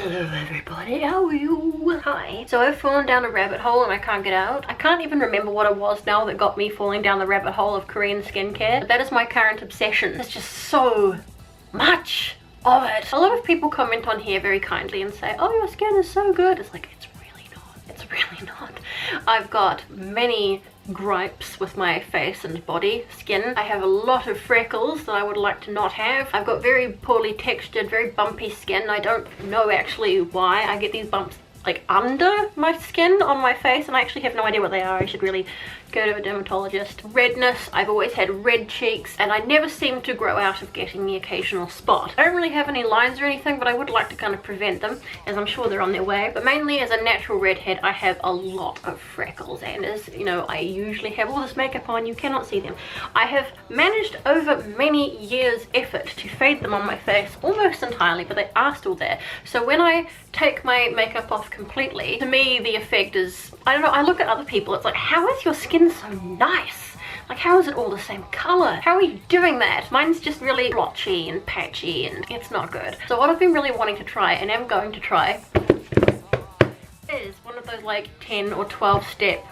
Hello everybody, how are you? Hi. So I've fallen down a rabbit hole and I can't get out. I can't even remember what it was now that got me falling down the rabbit hole of Korean skincare. But that is my current obsession. There's just so much of it. A lot of people comment on here very kindly and say, oh, your skin is so good. It's like, it's really not. It's really not. I've got many gripes with my face and body skin. I have a lot of freckles that I would like to not have. I've got very poorly textured, very bumpy skin. I don't know actually why I get these bumps like under my skin on my face, and I actually have no idea what they are. I should really go to a dermatologist. Redness, I've always had red cheeks and I never seem to grow out of getting the occasional spot. I don't really have any lines or anything, but I would like to kind of prevent them, as I'm sure they're on their way. But mainly as a natural redhead, I have a lot of freckles, and as you know, I usually have all this makeup on. You cannot see them. I have managed over many years' effort to fade them on my face almost entirely, but they are still there. So when I take my makeup off completely, to me the effect is, I don't know, I look at other people, it's like, how is your skin so nice? Like, how is it all the same color? How are you doing that? Mine's just really blotchy and patchy and it's not good. So what I've been really wanting to try, and am going to try, is one of those like 10 or 12 step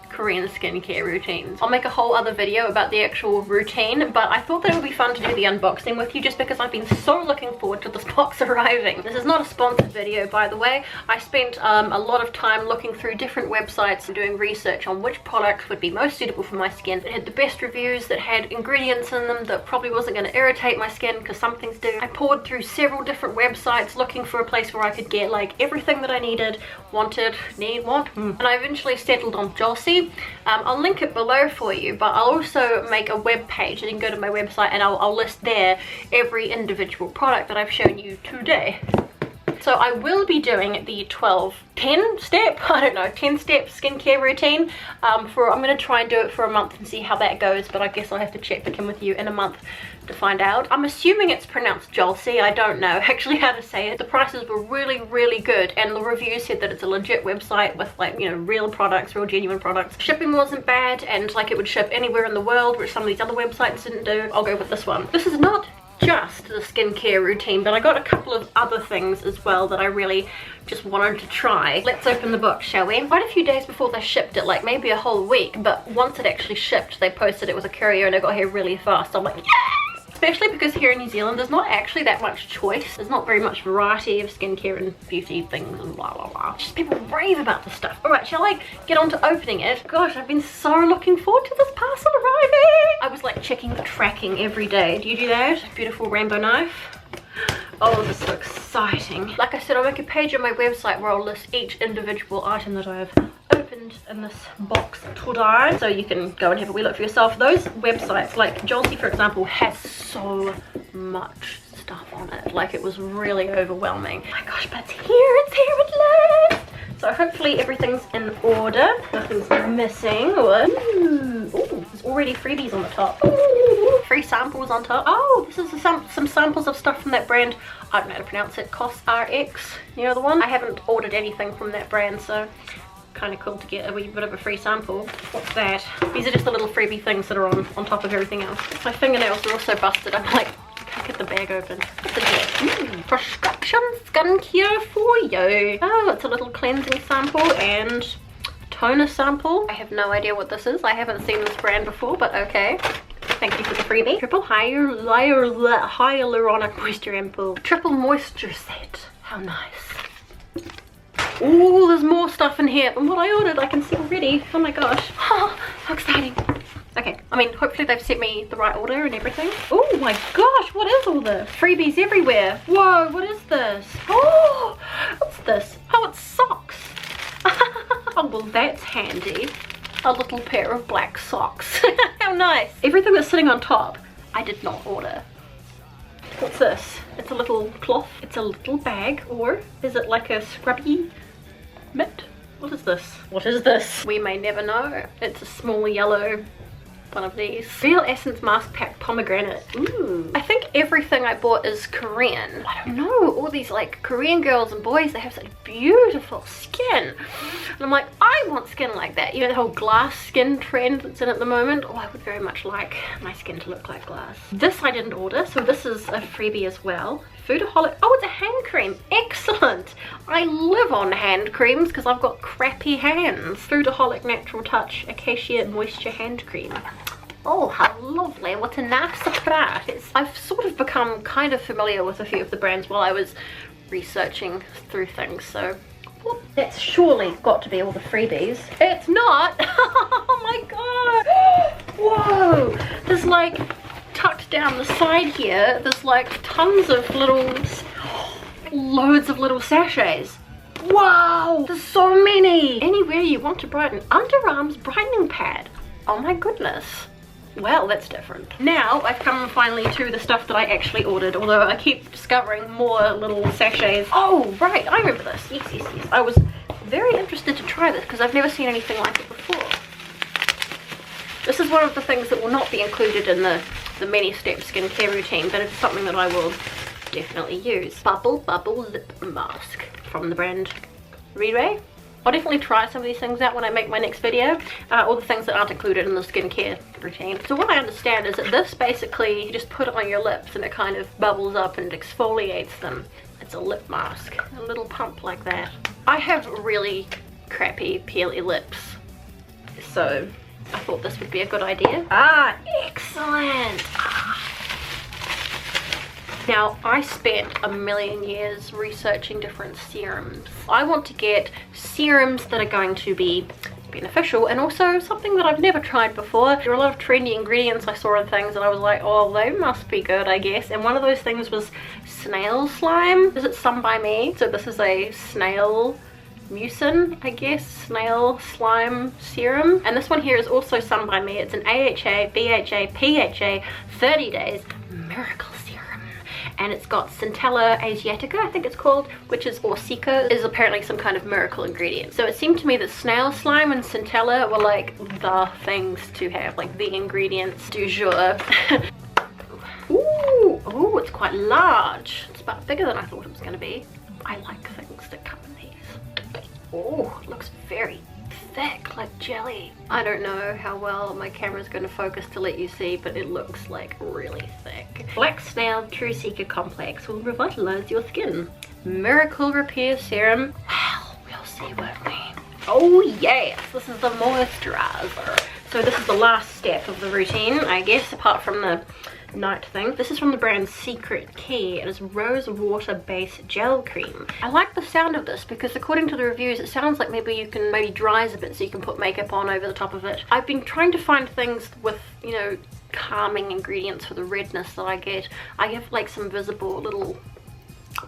Korean skincare routines. I'll make a whole other video about the actual routine, but I thought that it would be fun to do the unboxing with you just because I've been so looking forward to this box arriving. This is not a sponsored video, by the way. I spent a lot of time looking through different websites and doing research on which products would be most suitable for my skin, that had the best reviews, that had ingredients in them that probably wasn't going to irritate my skin, because some things do. I poured through several different websites looking for a place where I could get like everything that I needed, wanted, and I eventually settled on Josie. I'll link it below for you, but I'll also make a web page, and you can go to my website and I'll list there every individual product that I've shown you today. So I will be doing the 10 step skincare routine. I'm going to try and do it for a month and see how that goes, but I guess I'll have to check back in with you in a month to find out. I'm assuming it's pronounced Jolsey. I don't know actually how to say it. The prices were really good, and the review said that it's a legit website with, like, you know, real products, real genuine products. Shipping wasn't bad, and like it would ship anywhere in the world, which some of these other websites didn't do. I'll go with this one. This is not just the skincare routine, but I got a couple of other things as well that I really just wanted to try. Let's open the box, shall we? Quite a few days before they shipped it, like maybe a whole week, but once it actually shipped, they posted it was a courier and it got here really fast. I'm like, yes! Especially because here in New Zealand there's not actually that much choice. There's not very much variety of skincare and beauty things and blah blah blah. Just people rave about this stuff. Alright, shall I get on to opening it? Gosh, I've been so looking forward to this parcel arriving. I was like checking the tracking every day. Do you do that? Beautiful rainbow knife. Oh, this is so exciting. Like I said, I'll make a page on my website where I'll list each individual item that I have opened in this box today, so you can go and have a wee look for yourself. Those websites, like Jolsey for example, has so much stuff on it. Like, it was really overwhelming. Oh my gosh, but it's here at last. So hopefully everything's in order, nothing's missing. Ooh, there's already freebies on the top. Ooh, free samples on top. Oh, this is some samples of stuff from that brand. I don't know how to pronounce it. CosRx, you know the one? I haven't ordered anything from that brand, so kind of cool to get a wee bit of a free sample. What's that? These are just the little freebie things that are on top of everything else. My fingernails are also busted. I'm like, can't get the bag open. What's in here? Prescription skincare for you. Oh, it's a little cleansing sample and toner sample. I have no idea what this is. I haven't seen this brand before, but okay. Thank you for the freebie. Triple hyaluronic moisture ampoule. Triple moisture set. How nice. Oh, there's more stuff in here than what I ordered. I can see already. Oh my gosh. Oh, how exciting. Okay, I mean, hopefully they've sent me the right order and everything. Oh my gosh, what is all this? Freebies everywhere. Whoa, what is this? Oh, what's this? Oh, it's socks. Oh, well, that's handy. A little pair of black socks. How nice. Everything that's sitting on top, I did not order. What's this? It's a little cloth. It's a little bag, or is it like a scrubby mitt? What is this? What is this? We may never know. It's a small yellow one of these. Real Essence Mask Pack Pomegranate. Ooh. I think everything I bought is Korean. I don't know, all these like Korean girls and boys, they have such beautiful skin. And I'm like, I want skin like that. You know, the whole glass skin trend that's in at the moment. Oh, I would very much like my skin to look like glass. This I didn't order, so this is a freebie as well. Foodaholic. Oh, it's a hand cream. Excellent. I live on hand creams because I've got crappy hands. Foodaholic Natural Touch Acacia Moisture Hand Cream. Oh, how lovely. What a nice surprise. I've sort of become kind of familiar with a few of the brands while I was researching through things, so whoop, that's surely got to be all the freebies. It's not. Oh my god. Whoa. There's like, tucked down the side here, there's like tons of little, loads of little sachets. Wow, there's so many. Anywhere you want to brighten. Underarms brightening pad. Oh my goodness. Well, that's different. Now I've come finally to the stuff that I actually ordered, although I keep discovering more little sachets. Oh, right, I remember this. Yes, yes, yes. I was very interested to try this because I've never seen anything like it before. This is one of the things that will not be included in the many-step skincare routine, but it's something that I will definitely use. Bubble Lip Mask from the brand Re. I'll definitely try some of these things out when I make my next video, all the things that aren't included in the skincare routine. So what I understand is that this basically, you just put it on your lips and it kind of bubbles up and exfoliates them. It's a lip mask, a little pump like that. I have really crappy peely lips, so I thought this would be a good idea. Ah, excellent. Now, I spent a million years researching different serums. I want to get serums that are going to be beneficial and also something that I've never tried before. There are a lot of trendy ingredients I saw in things and I was like, oh, they must be good, I guess. And one of those things was snail slime. Is it Some by Me? So this is a snail mucin, I guess, snail slime serum. And this one here is also Some by Me. It's an AHA, BHA, PHA, 30 days miracle serum. And it's got Centella Asiatica, I think it's called, which is, or Sika, is apparently some kind of miracle ingredient. So it seemed to me that snail slime and Centella were like the things to have, like the ingredients du jour. Ooh, it's quite large. It's about bigger than I thought it was going to be. I like things that come in these. Oh, it looks very thick, like jelly. I don't know how well my camera's going to focus to let you see, but it looks like really thick. Black Snail True Seeker Complex will revitalize your skin. Miracle Repair Serum. Well, we'll see, won't we? Oh yes, this is the moisturizer. So this is the last step of the routine, I guess, apart from the night thing. This is from the brand Secret Key. It is rose water based gel cream. I like the sound of this because according to the reviews it sounds like maybe you can dries a bit so you can put makeup on over the top of it. I've been trying to find things with, you know, calming ingredients for the redness that I get. I have like some visible little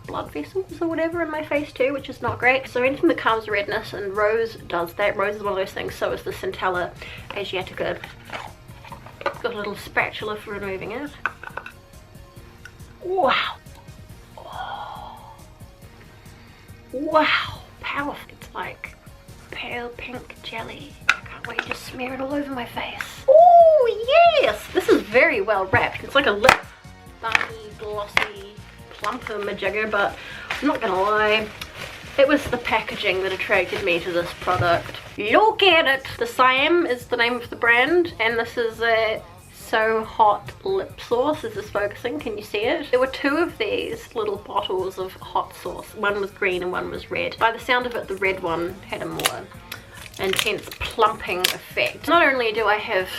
blood vessels or whatever in my face too, which is not great. So anything that calms redness, and rose does that. Rose is one of those things, so is the Centella Asiatica. Got a little spatula for removing it. Wow. Oh. Wow. Powerful. It's like pale pink jelly. I can't wait to smear it all over my face. Oh yes! This is very well wrapped. It's like a lip balmy, glossy, plumper majigger, but I'm not gonna lie, it was the packaging that attracted me to this product. Look at it! The Siam is the name of the brand, and this is a So Hot lip sauce. Is this focusing? Can you see it? There were two of these little bottles of hot sauce. One was green and one was red. By the sound of it, the red one had a more intense plumping effect. Not only do I have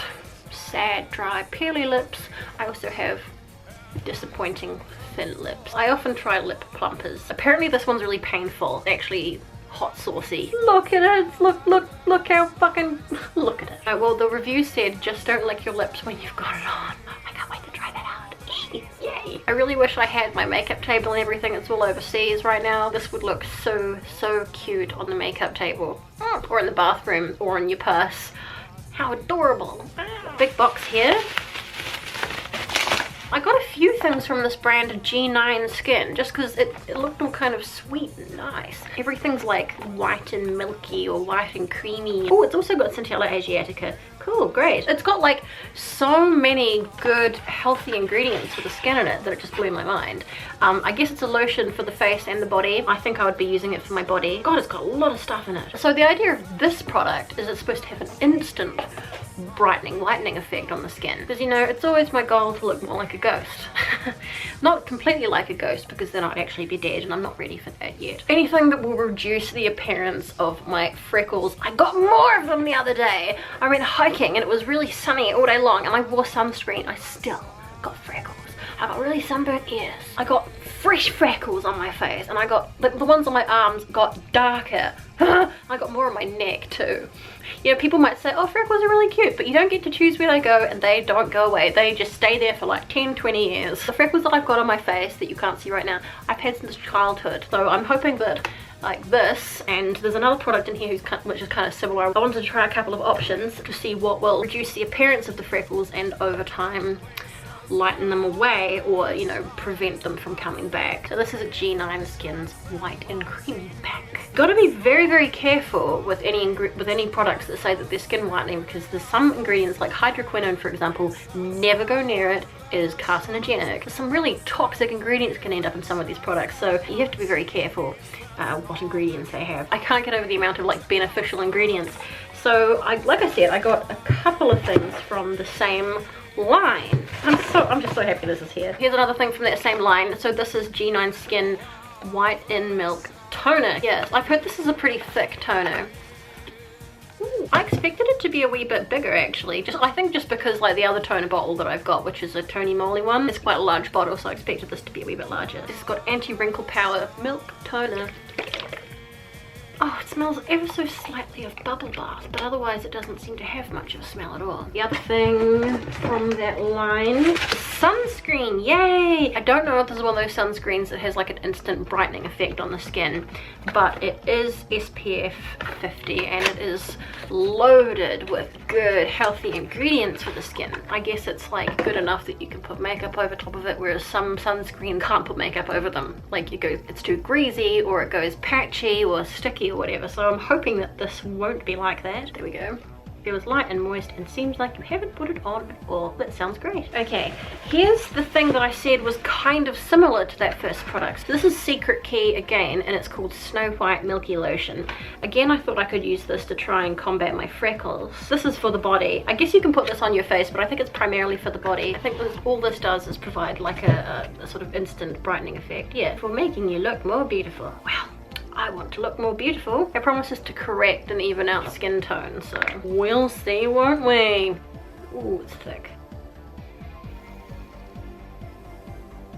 sad, dry, peely lips, I also have disappointing thin lips. I often try lip plumpers. Apparently this one's really painful. Actually hot saucy. Look at it. Look how fucking, look at it. Oh, well, the review said just don't lick your lips when you've got it on. I can't wait to try that out. Yay. I really wish I had my makeup table and everything. It's all overseas right now. This would look so cute on the makeup table, or in the bathroom, or in your purse. How adorable. Big box here. I got a few things from this brand G9 Skin just because it looked all kind of sweet and nice. Everything's like white and milky or white and creamy. Oh, it's also got Centella Asiatica Cool, great. It's got like so many good healthy ingredients for the skin in it that it just blew my mind. I guess it's a lotion for the face and the body. I think I would be using it for my body. God, it's got a lot of stuff in it. So the idea of this product is it's supposed to have an instant brightening, lightening effect on the skin, because you know it's always my goal to look more like a ghost. Not completely like a ghost, because then I'd actually be dead and I'm not ready for that yet. Anything that will reduce the appearance of my freckles. I got more of them the other day. I went hiking and it was really sunny all day long and I wore sunscreen. I still got freckles. I got really sunburnt ears. I got fresh freckles on my face, and I got the ones on my arms got darker. I got more on my neck too. You know, people might say, oh, freckles are really cute, but you don't get to choose where they go, and they don't go away. They just stay there for like 10-20 years. The freckles that I've got on my face that you can't see right now, I've had since childhood. So I'm hoping that like this, and there's another product in here which is kind of similar. I wanted to try a couple of options to see what will reduce the appearance of the freckles and over time lighten them away, or you know, prevent them from coming back. So this is a G9 Skin's White and Creamy Pack. Gotta be very, very careful with any products that say that they're skin whitening, because there's some ingredients like hydroquinone, for example, never go near it. It is carcinogenic. Some really toxic ingredients can end up in some of these products, so you have to be very careful what ingredients they have. I can't get over the amount of like beneficial ingredients. So like I said, I got a couple of things from the same line. I'm just so happy this is here. Here's another thing from that same line. So this is G9 Skin White in Milk Toner. Yes, I've heard this is a pretty thick toner. Ooh, I expected it to be a wee bit bigger actually. I think just because like the other toner bottle that I've got, which is a Tony Moly one, it's quite a large bottle, so I expected this to be a wee bit larger. This has got anti-wrinkle power milk toner. Oh, it smells ever so slightly of bubble bath, but otherwise it doesn't seem to have much of a smell at all. The other thing from that line, sunscreen, yay! I don't know if this is one of those sunscreens that has like an instant brightening effect on the skin, but it is SPF 50 and it is loaded with good, healthy ingredients for the skin. I guess it's like good enough that you can put makeup over top of it, whereas some sunscreen can't put makeup over them. Like it's too greasy, or it goes patchy or sticky or whatever, so I'm hoping that this won't be like that. There we go. Feels light and moist and seems like you haven't put it on at all. That sounds great. Okay, here's the thing that I said was kind of similar to that first product. This is Secret Key again, and it's called Snow White Milky Lotion. Again, I thought I could use this to try and combat my freckles. This is for the body. I guess you can put this on your face, but I think it's primarily for the body. I think all this does is provide like a sort of instant brightening effect. Yeah, for making you look more beautiful. Wow. I want to look more beautiful. It promises to correct and even out skin tone, so we'll see, won't we? Ooh, it's thick.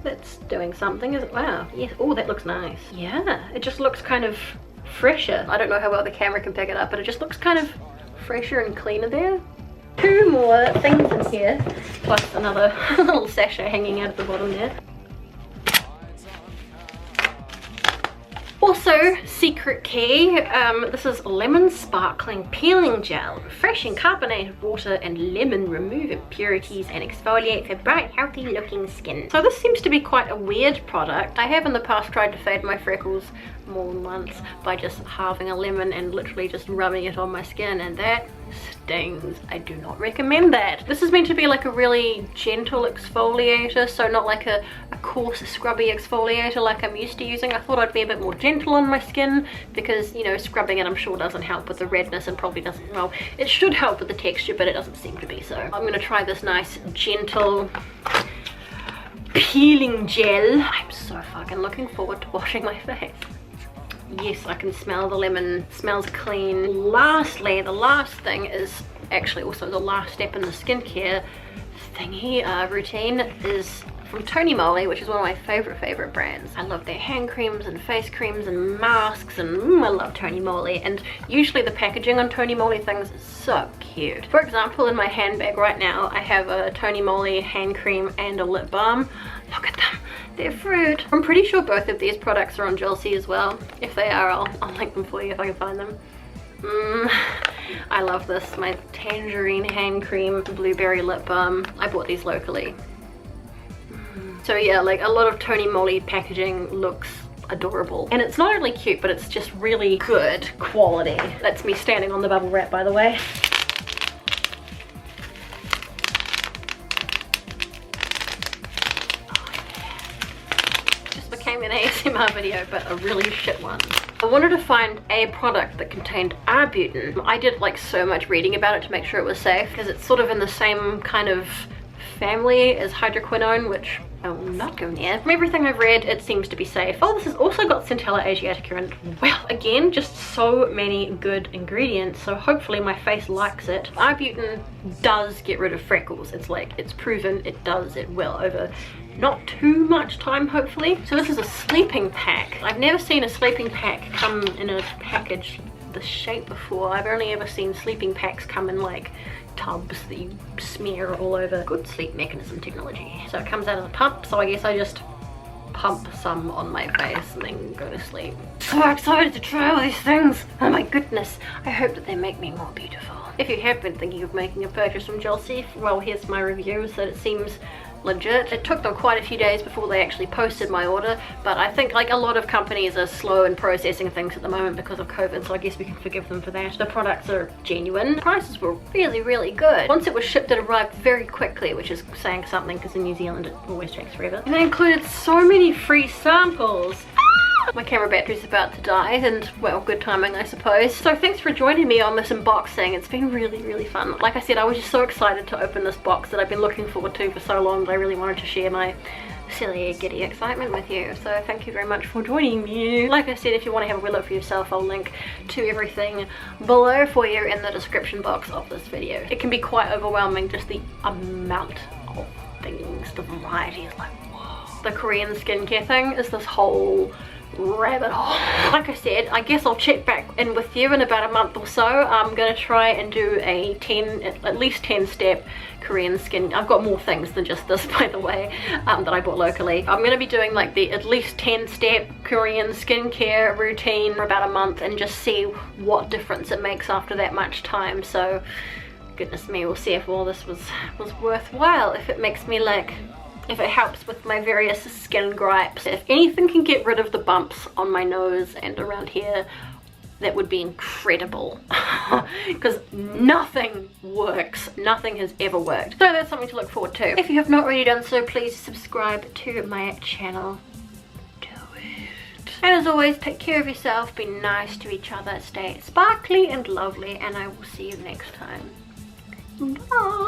That's doing something, is it? Wow, yes. Oh, that looks nice. Yeah, it just looks kind of fresher. I don't know how well the camera can pick it up, but it just looks kind of fresher and cleaner there. Two more things in here, plus another little sachet hanging out at the bottom there. Also, Secret Key, this is Lemon Sparkling Peeling Gel. Refreshing carbonated water and lemon remove impurities and exfoliate for bright, healthy looking skin. So this seems to be quite a weird product. I have in the past tried to fade my freckles more than once by just halving a lemon and literally just rubbing it on my skin, and that stings. I do not recommend that. This is meant to be like a really gentle exfoliator, so not like a coarse scrubby exfoliator like I'm used to using. I thought I'd be a bit more gentle on my skin because, you know, scrubbing it I'm sure doesn't help with the redness and probably doesn't, well, it should help with the texture, but it doesn't seem to be. So I'm gonna try this nice gentle peeling gel. I'm so fucking looking forward to washing my face. Yes, I can smell the lemon. Smells clean. Lastly, the last thing is actually also the last step in the skincare thingy routine is from Tony Moly, which is one of my favorite brands. I love their hand creams and face creams and masks, and I love Tony Moly. And usually the packaging on Tony Moly things is so cute. For example, in my handbag right now, I have a Tony Moly hand cream and a lip balm. Look at them. They're fruit. I'm pretty sure both of these products are on Jelsey as well. If they are, I'll link them for you if I can find them. I love this. My tangerine hand cream, blueberry lip balm. I bought these locally. So yeah, like a lot of Tony Moly packaging looks adorable. And it's not only cute, but it's just really good quality. That's me standing on the bubble wrap, by the way. ASMR video, but a really shit one. I wanted to find a product that contained arbutin. I did like so much reading about it to make sure it was safe, because it's sort of in the same kind of family as hydroquinone, which I will not go near. From everything I've read, it seems to be safe. Oh, this has also got Centella asiatica in it. Well, again, just so many good ingredients, so hopefully my face likes it. Arbutin does get rid of freckles. It's like, it's proven it does, it will, over not too much time, hopefully. So this is a sleeping pack. I've never seen a sleeping pack come in a package this shape before. I've only ever seen sleeping packs come in like tubs that you smear all over. Good sleep mechanism technology. So it comes out of the pump, so I guess I just pump some on my face and then go to sleep. So excited to try all these things. Oh my goodness. I hope that they make me more beautiful. If you have been thinking of making a purchase from Chelsea, well, here's my review, so it seems legit. It took them quite a few days before they actually posted my order, but I think like a lot of companies are slow in processing things at the moment because of COVID, so I guess we can forgive them for that. The products are genuine. The prices were really good. Once it was shipped, it arrived very quickly, which is saying something because in New Zealand it always takes forever. And they included so many free samples. My camera battery's about to die, and well, good timing I suppose. So thanks for joining me on this unboxing. It's been really fun. Like I said, I was just so excited to open this box that I've been looking forward to for so long that I really wanted to share my silly giddy excitement with you. So thank you very much for joining me. Like I said, if you want to have a real look for yourself, I'll link to everything below for you in the description box of this video. It can be quite overwhelming, just the amount of things, the variety is like whoa. The Korean skincare thing is this whole rabbit hole. Like I said, I guess I'll check back in with you in about a month or so. I'm gonna try and do a at least 10 step Korean skin. I've got more things than just this, by the way, that I bought locally. I'm gonna be doing like the at least 10 step Korean skincare routine for about a month and just see what difference it makes after that much time. So goodness me, we'll see if all this was worthwhile, if it makes me like, if it helps with my various skin gripes. If anything can get rid of the bumps on my nose and around here, that would be incredible. Because nothing works. Nothing has ever worked. So that's something to look forward to. If you have not already done so, please subscribe to my channel. Do it. And as always, take care of yourself, be nice to each other, stay sparkly and lovely, and I will see you next time. Bye.